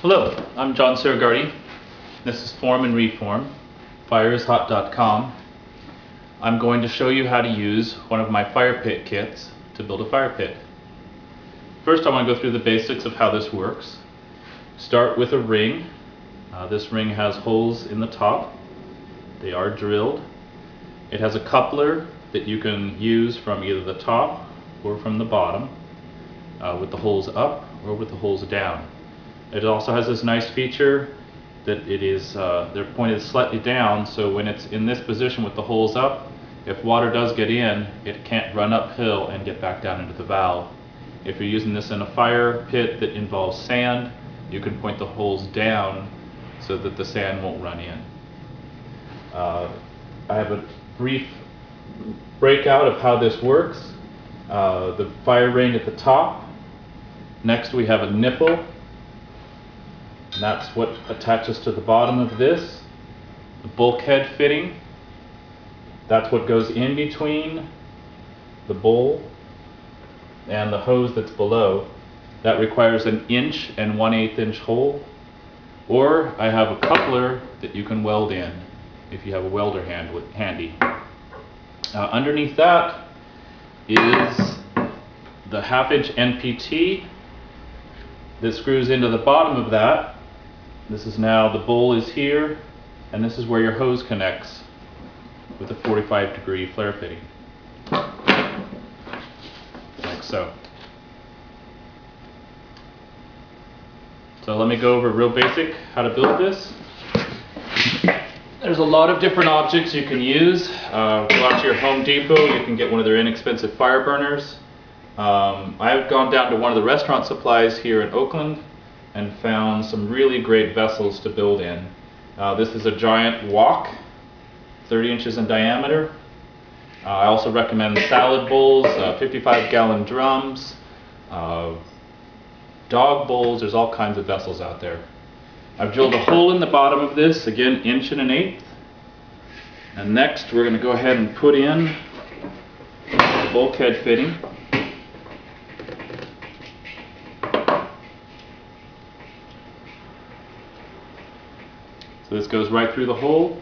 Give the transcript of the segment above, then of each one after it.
Hello, I'm John Sirigardi. This is Form and Reform, fireishot.com. I'm going to show you how to use one of my fire pit kits to build a fire pit. First, I want to go through the basics of how this works. Start with a ring. This ring has holes in the top. They are drilled. It has a coupler that you can use from either the top or from the bottom, with the holes up or with the holes down. It also has this nice feature that they're pointed slightly down, so when it's in this position with the holes up, if water does get in, it can't run uphill and get back down into the valve. If you're using this in a fire pit that involves sand, you can point the holes down so that the sand won't run in. I have a brief breakout of how this works. The fire ring at the top. Next we have a nipple. And that's what attaches to the bottom of this. The bulkhead fitting, that's what goes in between the bowl and the hose that's below. That requires an 1 1/8 inch hole. Or I have a coupler that you can weld in if you have a welder handy. Underneath that is the 1/2 inch NPT that screws into the bottom of that. This is now, the bowl is here, and this is where your hose connects with a 45-degree flare fitting, like so. So let me go over real basic how to build this. There's a lot of different objects you can use. Go out to your Home Depot, you can get one of their inexpensive fire burners. I've gone down to one of the restaurant supplies here in Oakland and found some really great vessels to build in. This is a giant wok, 30 inches in diameter. I also recommend salad bowls, 55-gallon drums, dog bowls. There's all kinds of vessels out there. I've drilled a hole in the bottom of this, again 1 1/8. And next we're going to go ahead and put in the bulkhead fitting. So this goes right through the hole.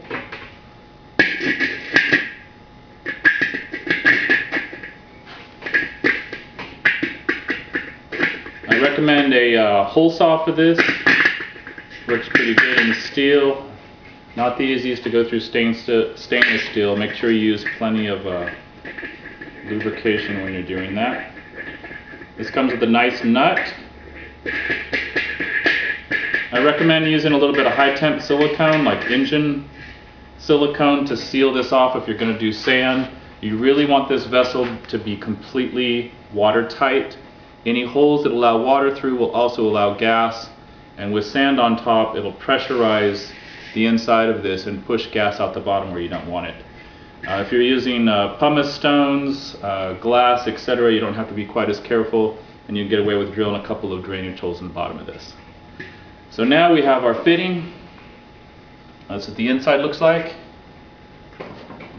I recommend a hole saw for this. Works pretty good in steel. Not the easiest to go through stainless steel. Make sure you use plenty of lubrication when you're doing that. This comes with a nice nut. I recommend using a little bit of high temp silicone, like engine silicone, to seal this off if you're going to do sand. You really want this vessel to be completely watertight. Any holes that allow water through will also allow gas, and with sand on top it'll pressurize the inside of this and push gas out the bottom where you don't want it. If you're using pumice stones, glass, etc., you don't have to be quite as careful, and you can get away with drilling a couple of drainage holes in the bottom of this. So now we have our fitting. That's what the inside looks like.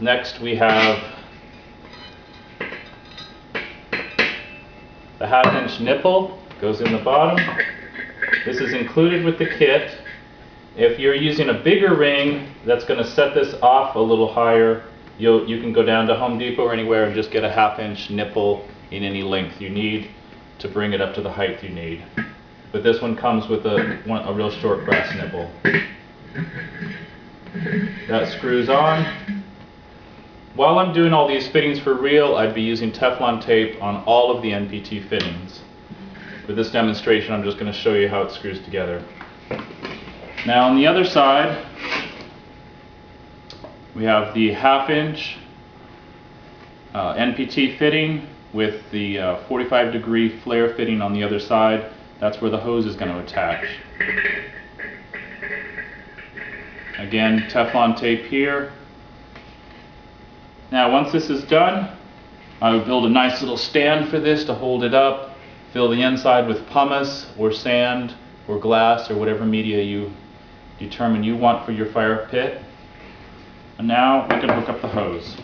Next we have the 1/2 inch nipple, goes in the bottom. This is included with the kit. If you're using a bigger ring that's going to set this off a little higher, you can go down to Home Depot or anywhere and just get a 1/2 inch nipple in any length you need to bring it up to the height you need. But this one comes with a real short brass nipple. That screws on. While I'm doing all these fittings for real, I'd be using Teflon tape on all of the NPT fittings. For this demonstration, I'm just going to show you how it screws together. Now on the other side, we have the 1/2 inch NPT fitting with the 45-degree flare fitting on the other side. That's where the hose is going to attach. Again, Teflon tape here. Now once this is done, I would build a nice little stand for this to hold it up, fill the inside with pumice or sand or glass or whatever media you determine you want for your fire pit. And now we can hook up the hose.